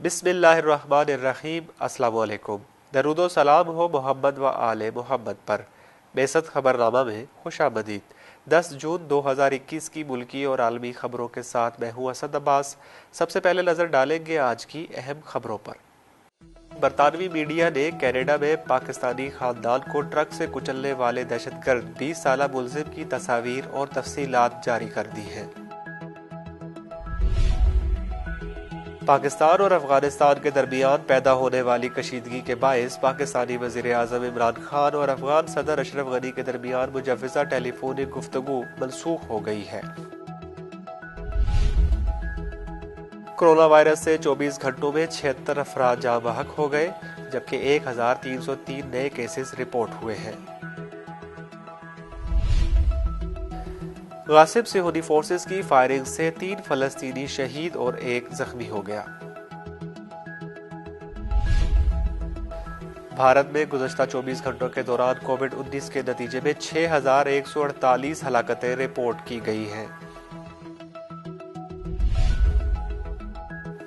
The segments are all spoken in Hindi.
बिस्मिल्लाहिर्रहमानिर्रहीम। अस्सलाम वालेकुम। दरूदो सलाम हो मोहम्मद व आले मोहम्मद पर। बेसत खबरनामा में खुशामदीद। 10 जून 2021 की मुल्की और आलमी खबरों के साथ मैं हूँ असद अब्बास। सबसे पहले नजर डालेंगे आज की अहम खबरों पर। बरतानवी मीडिया ने कनाडा में पाकिस्तानी खानदान को ट्रक से कुचलने वाले दहशतगर्द 20 साला मुलजिम की तस्वीर और तफसीलात जारी कर दी है। पाकिस्तान और अफगानिस्तान के दरमियान पैदा होने वाली कशीदगी के बायस पाकिस्तानी वजीर आजम इमरान खान और अफगान सदर अशरफ गनी के दरमियान मुजव्वज़ा टेलीफोनिक गुफ्तगू मनसूख हो गई है। कोरोना वायरस से 24 घंटों में 76 अफराद जाँ बहक हो गए, जबकि 1303 नए केसेस रिपोर्ट हुए हैं। गासिब सिहोनी फोर्सेस की फायरिंग से 3 फलस्तीनी शहीद और 1 जख्मी हो गया। भारत में गुज़श्ता 24 घंटों के दौरान कोविड-19 के नतीजे में 6148 हलाकतें रिपोर्ट की गई हैं।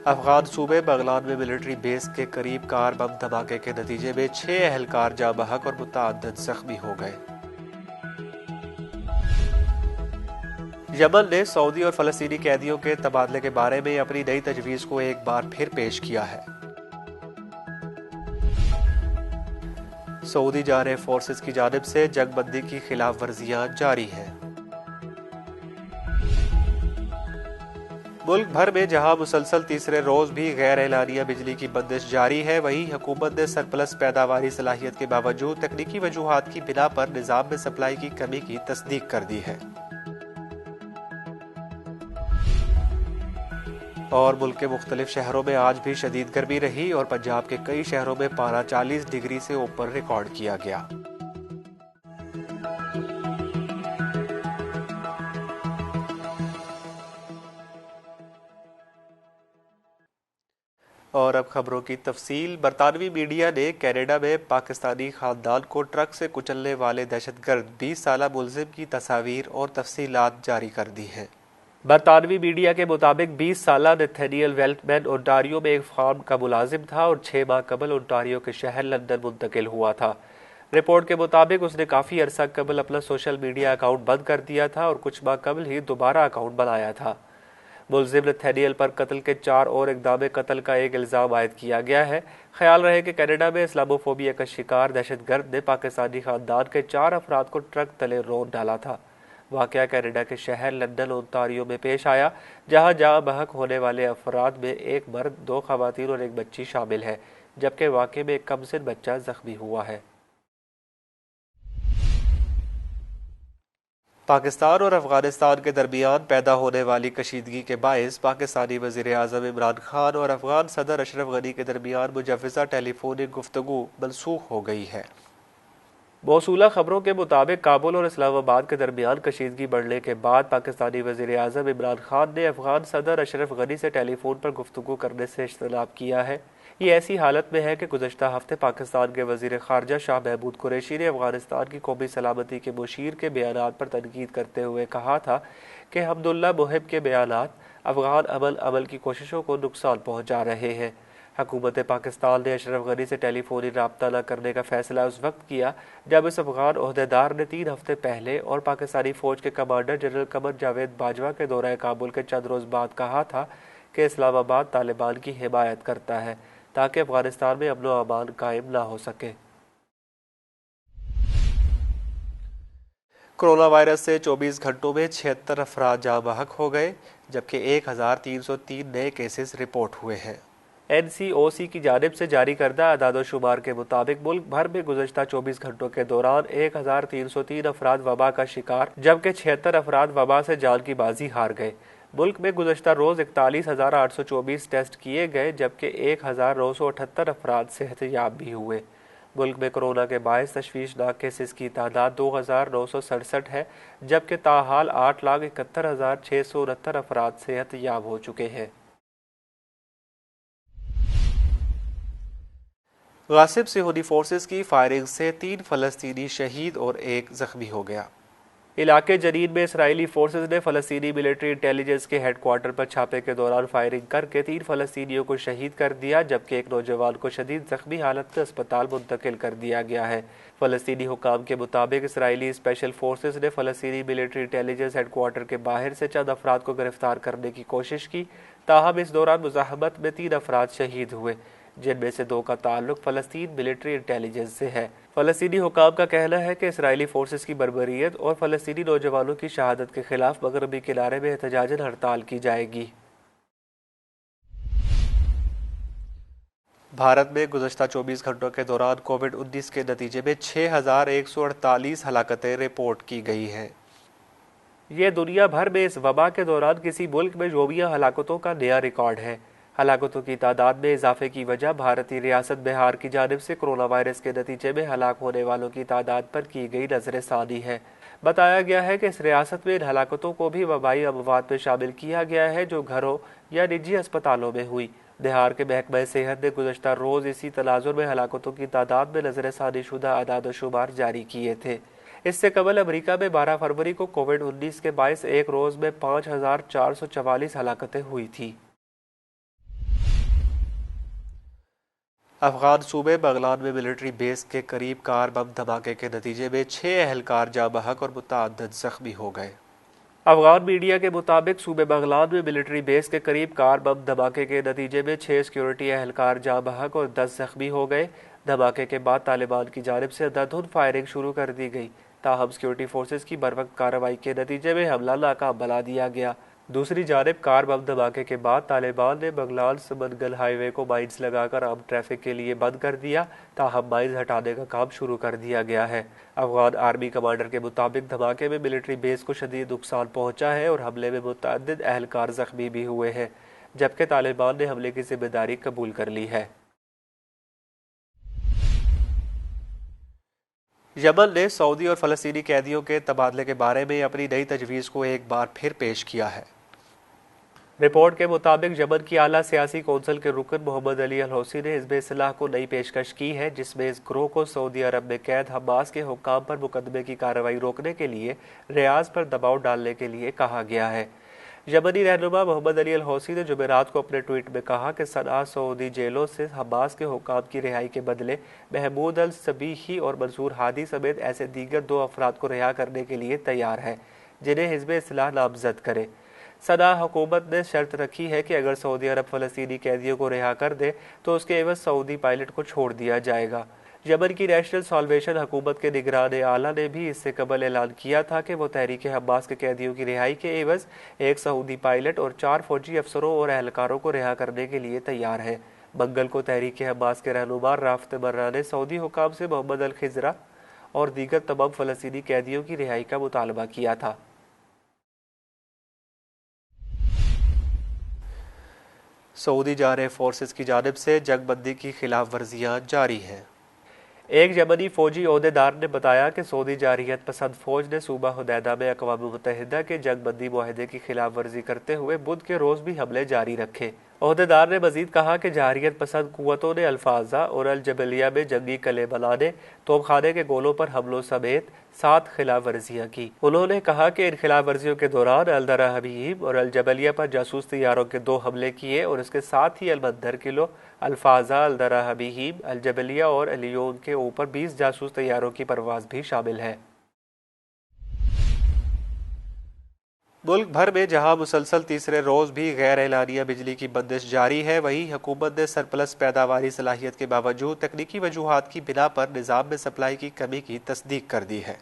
अफगान सूबे बगलान में मिलिट्री बेस के करीब कार बम धमाके के नतीजे में 6 एहलकार जाँ बहक और मुतअद्दिद जख्मी हो गए। यमन ने सऊदी और फलस्तीनी कैदियों के तबादले के बारे में अपनी नई तजवीज़ को एक बार फिर पेश किया है। सऊदी जानिब फोर्सेस की जानिब से जंगबंदी की खिलाफ वर्जियां जारी हैं। मुल्क भर में जहां मुसलसल तीसरे रोज भी गैर एलानिया बिजली की बंदिश जारी है, वहीं हुकूमत ने सरप्लस पैदावारी सलाहियत के बावजूद तकनीकी वजूहात की बिना पर निजाम में सप्लाई की कमी की तस्दीक कर दी है। और मुल्क के मुख्तलिफ शहरों में आज भी शदीद गर्मी रही और पंजाब के कई शहरों में पारा 40 डिग्री से ऊपर रिकॉर्ड किया गया। और अब खबरों की तफसील। बरतानवी मीडिया ने कनाडा में पाकिस्तानी खानदान को ट्रक से कुचलने वाले दहशतगर्द 20 साला मुलजिम की तस्वीर और तफसीलात जारी कर दी है। बरतानवी मीडिया के मुताबिक 20 साला नेथानियल वेल्टमैन ओंटारियो में एक फार्म का मुलाजिम था और 6 माह कबल ओंटारियो के शहर लंदन मुंतकिल हुआ था। रिपोर्ट के मुताबिक उसने काफ़ी अरसा कबल अपना सोशल मीडिया अकाउंट बंद कर दिया था और कुछ माह कबल ही दोबारा अकाउंट बनाया था। मुलजिम नेथानियल पर कत्ल के 4 और इक़दाम कत्ल का एक इल्ज़ाम आयद किया गया है। ख्याल रहे कि कनाडा में इस्लामोफोबिया का शिकार दहशतगर्द ने पाकिस्तानी खानदान के 4 अफराद को ट्रक तले रोन डाला था। वाक़या कनाडा के शहर लंदन ओंटारियो में पेश आया, जहां जाँ बहक होने वाले अफराद में एक मर्द, 2 खवातीन और एक बच्ची शामिल है, जबकि वाक़े में एक कमसिन बच्चा जख्मी हुआ है। पाकिस्तान और अफगानिस्तान के दरमियान पैदा होने वाली कशीदगी के बायस पाकिस्तानी वजीर आजम इमरान खान और अफगान सदर अशरफ गनी के दरमियान मुजव्वज़ा टेलीफोनिक गुफ्तगू मनसूख हो गई है। मौसूला खबरों के मुताबिक काबुल और इस्लामाबाद के दरमियान कशीदगी बढ़ने के बाद पाकिस्तानी वज़ीर आज़म इमरान खान ने अफगान सदर अशरफ गनी से टेलीफोन पर गुफ्तगू करने से इज्तनाब किया है। ये ऐसी हालत में है कि गुज़श्ता हफ्ते पाकिस्तान के वज़ीर ख़ारजा शाह महमूद कुरैशी ने अफगानिस्तान की कौमी सलामती के मुशीर के बयानात पर तनकीद करते हुए कहा था कि हम्दुल्ला मुहिब के बयानात अफगान अमल की कोशिशों को नुकसान पहुँचा रहे हैं। हुकूमत पाकिस्तान ने अशरफ गनी से टेलीफोनी रब्ता न करने का फैसला उस वक्त किया जब इस अफगान ओहदेदार ने 3 हफ्ते पहले और पाकिस्तानी फौज के कमांडर जनरल कमर जावेद बाजवा के दौरे काबुल के चंद रोज बाद कहा था कि इस्लामाबाद तालिबान की हिमायत करता है ताकि अफगानिस्तान में अमन व अमान कायम ना हो सके। कोरोना वायरस से 24 घंटों में 76 अफराद जाँ बहक हो गए, जबकि 1303 नए केसेस रिपोर्ट हुए हैं। NCOC की जानिब से जारी करदा अदाद-ओ-शुमार के मुताबिक मुल्क भर में गुज़श्ता 24 घंटों के दौरान 1303 अफराद वबा का शिकार, जबकि 76 अफराद वबा से जान की बाजी हार गए। मुल्क में गुज़श्ता रोज़ 41,824 टेस्ट किए गए, जबकि 1,978 अफराद सेहतयाब भी हुए। मुल्क में कोरोना के बायस तशवीशनाक केसेस की तादाद 2,967 है, जबकि ताहाल 8,71,669 अफराद सेहतयाब हो चुके हैं। गासिब सिहोनी फोर्सेस की फायरिंग से 3 फलस्तीनी शहीद और 1 जख्मी हो गया। इलाके जनीन में इसराइली फोर्सेज ने फ़लस्तीनी मिलिट्री इंटेलिजेंस के हेडक्वार्टर पर छापे के दौरान फायरिंग करके 3 फ़लस्तीनियों को शहीद कर दिया, जबकि एक नौजवान को शदीद जख्मी हालत में अस्पताल मुंतकिल कर दिया गया है। फ़लस्तीनी हुकाम के मुताबिक इसराइली स्पेशल फोर्सेज ने फ़लस्तीनी मिलिट्री इंटेलिजेंस हेडक्वार्टर के बाहर से चंद अफराद को गिरफ्तार करने की कोशिश की, ताहम इस दौरान मुज़ाहमत में 3 अफराद शहीद हुए, जिनमें से 2 का ताल्लुक फ़लस्तीन मिलिट्री इंटेलिजेंस से है। फ़लस्तीनी हुकाम का कहना है कि इसराइली फोर्सेस की बर्बरियत और फ़लस्तीनी नौजवानों की शहादत के खिलाफ मगरबी किनारे में एहतजाजन हड़ताल की जाएगी। भारत में गुज़श्ता 24 घंटों के दौरान कोविड-19 के नतीजे में 6,148 हलाकतें रिपोर्ट की गई हैं। ये दुनिया भर में इस वबा के दौरान किसी मुल्क में योमिया हलाकतों का नया रिकॉर्ड है। हलाकतों की तादाद में इजाफे की वजह भारतीय रियासत बिहार की जानिब से कोरोना वायरस के नतीजे में हलाक होने वालों की तादाद पर की गई नजरसानी है। बताया गया है कि इस रियासत में इन हलाकतों को भी वबाई अमवात में शामिल किया गया है जो घरों या निजी अस्पतालों में हुई। बिहार के महकमा सेहत ने गुज़श्ता रोज़ इसी तनाजुर में हलाकतों की तादाद में नजरसानी शुदा अदाद शुमार जारी किए थे। इससे कबल अमरीका में 12 फरवरी को कोविड-19 के बायस एक रोज़ में 5,444 हलाकतें हुई थी। अफगान सूबे बगलान में मिलिट्री बेस के करीब कार बम धमाके के नतीजे में 6 एहलकार जाँ बहक और मुतअद्दिद जख्मी हो गए। अफगान मीडिया के मुताबिक सूबे बगलान में मिलिट्री बेस के करीब कार बम धमाके के नतीजे में 6 सिक्योरिटी एहलकार जाँ बहक और 10 जख्मी हो गए। धमाके के बाद तालिबान की जानिब से अंधाधुंध फायरिंग शुरू कर दी गई, ताहम सिक्योरिटी फोर्सेज की बरवक्त कार्रवाई के नतीजे में हमला नाकाम बना दिया गया। दूसरी जानिब कार बम धमाके के बाद तालिबान ने बगलान समनगल हाईवे को माइंस लगाकर आम ट्रैफिक के लिए बंद कर दिया, ताहम माइंस हटाने का काम शुरू कर दिया गया है। अफगान आर्मी कमांडर के मुताबिक धमाके में मिलिट्री बेस को शदीद नुकसान पहुंचा है और हमले में मुतअद्दिद एहलकार जख्मी भी हुए हैं, जबकि तालिबान ने हमले की जिम्मेदारी कबूल कर ली है। यमन ने सऊदी और फ़लस्तीनी कैदियों के तबादले के बारे में अपनी नई तजवीज़ को एक बार फिर पेश किया है। रिपोर्ट के मुताबिक यमन की आला सियासी कौंसिल के रुकन मोहम्मद अली अल हौसी ने हिज़्ब इस्लाह को नई पेशकश की है, जिसमें इस ग्रोह को सऊदी अरब में कैद हमास के हुक्काम पर मुकदमे की कार्रवाई रोकने के लिए रियाज पर दबाव डालने के लिए कहा गया है। यमनी रहनुमा मोहम्मद अली अल हौसी ने जुमेरात को अपने ट्वीट में कहा कि सनआ सऊदी जेलों से हमास के हुक्काम की रिहाई के बदले महमूद अल सबीही और मंसूर हादी समेत ऐसे दीगर 2 अफराद को रिहा करने के लिए तैयार है, जिन्हें हिज़्ब इस्लाह नामजद करे। सनआ हुकूमत ने शर्त रखी है कि अगर सऊदी अरब फ़लस्तीनी कैदियों को रिहा कर दे तो उसके एवज सऊदी पायलट को छोड़ दिया जाएगा। यमन की नेशनल साल्वेशन हुकूमत के निगरान आला ने भी इससे कबल ऐलान किया था कि वो तहरीक हमास के कैदियों की रिहाई के एवज 1 सऊदी पायलट और 4 फौजी अफसरों और एहलकारों को रिहा करने के लिए तैयार है। मंगल को तहरीक हमास के रहनुमा राफ़त मर्रा ने सऊदी हुकाम से मोहम्मद अल खिजरा और दीगर तमाम फ़लस्तीनी कैदियों की रिहाई का मुतालबा किया था। सऊदी जारह फोर्सेस की जानिब से जंगबंदी की खिलाफ वर्जियाँ जारी हैं। एक यमनी फौजी ओहदेदार ने बताया कि सऊदी जारहियत पसंद फौज ने सूबा हुदैदा में अक़वाम मुत्तहिदा के जंगबंदी मुआहदे की खिलाफ वर्जी करते हुए बुध के रोज़ भी हमले जारी रखे। ओहदेदार ने मजीद कहा कि जारहियत पसंद कुव्वतों ने अल्फाजा और अल जबलिया में जंगी कले बनाने, तोपखाने के गोलों पर हमलों समेत 7 खिलाफ वर्जियाँ की। उन्होंने कहा कि इन खिलाफ वर्जियों के दौरान अल दरा हबीब और अल जबलिया पर जासूस तैयारों के 2 हमले किए और इसके साथ ही अलमंदर किलो, अल्फाजा, अल दरा हबीब, अल जबलिया और अलियोन के ऊपर 20 जासूस तैयारों की परवाज भी शामिल है। मुल्क भर में जहां मुसलसल तीसरे रोज़ भी गैर एलानिया बिजली की बंदिश जारी है, वहीं हुकूमत ने सरप्लस पैदावारी सलाहियत के बावजूद तकनीकी वजूहात की बिना पर निज़ाम में सप्लाई की कमी की तस्दीक कर दी है।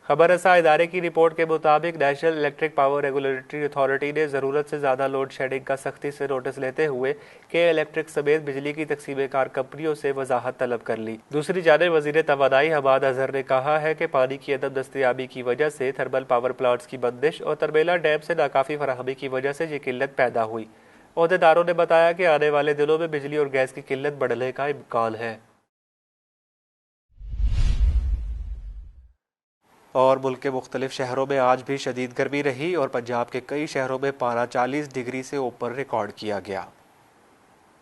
खबर रसा इदारे की रिपोर्ट के मुताबिक national electric power regulatory authority ने ज़रूरत से ज़्यादा लोड शेडिंग का सख्ती से नोटिस लेते हुए के इलेक्ट्रिक समेत बिजली की तकसीम कार कंपनियों से वजाहत तलब कर ली। दूसरी जानिब वज़ीर तवानाई हमाद अजहर ने कहा है कि पानी की अदम दस्तयाबी की वजह से थर्मल पावर प्लांट्स की बंदिश और तरबेला डैम से नाकाफ़ी फराहमी की वजह से ये किल्लत पैदा हुई। ओहदेदारों ने बताया कि आने वाले दिनों में बिजली और गैस की किल्लत बढ़ने का इम्कान है। और मुल्क के मुख्तलिफ शहरों में आज भी शदीद गर्मी रही और पंजाब के कई शहरों में पारा 40 डिग्री से ऊपर रिकॉर्ड किया गया।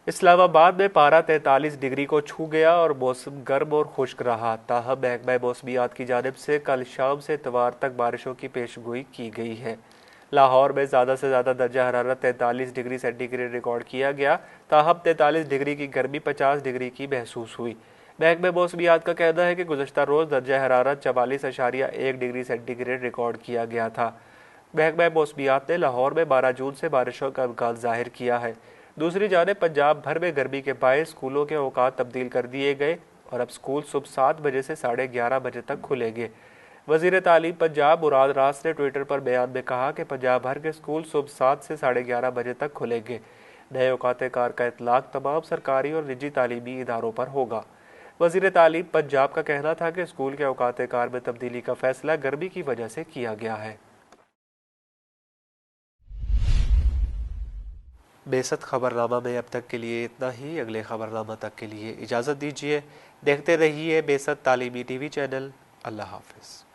इस्लामाबाद में पारा 43 डिग्री को छू गया और मौसम गर्म और खुश्क रहा। ताहम महकमा मौसमियात की जानिब से कल शाम से इतवार तक बारिशों की पेशगोई की गई है। लाहौर में ज़्यादा से ज़्यादा दर्जा हरारत 43 डिग्री सेंटीग्रेड रिकॉर्ड किया गया। ताहम 43 डिग्री की गर्मी 50 डिग्री की महसूस हुई। महकमा मौसमियात का कहना है कि गुज़श्ता रोज़ दर्जा हरारत 44.1 डिग्री सेंटीग्रेड रिकॉर्ड किया गया था। महकमा मौसमियात ने लाहौर में 12 जून से बारिशों का इम्कान जाहिर किया है। दूसरी जानिब पंजाब भर में गर्मी के बायस स्कूलों के औकात तब्दील कर दिए गए और अब स्कूल सुबह 7 बजे से 11:30 बजे तक खुलेंगे। वज़ीर तालीम पंजाब मुराद रास ने ट्विटर पर बयान में कहा कि पंजाब भर के स्कूल सुबह 7 से 11:30 बजे तक खुलेंगे। नए औकात कार का इतलाक तमाम सरकारी और निजी तालीमी इदारों पर होगा। वज़ीर तालीम पंजाब का कहना था कि स्कूल के औकात कार में तब्दीली का फैसला गर्मी की वजह से किया गया है। बेसत खबरनामा में अब तक के लिए इतना ही। अगले खबरनामा तक के लिए इजाज़त दीजिए। देखते रहिए बेसत तालीमी टीवी चैनल। अल्लाह हाफिज़।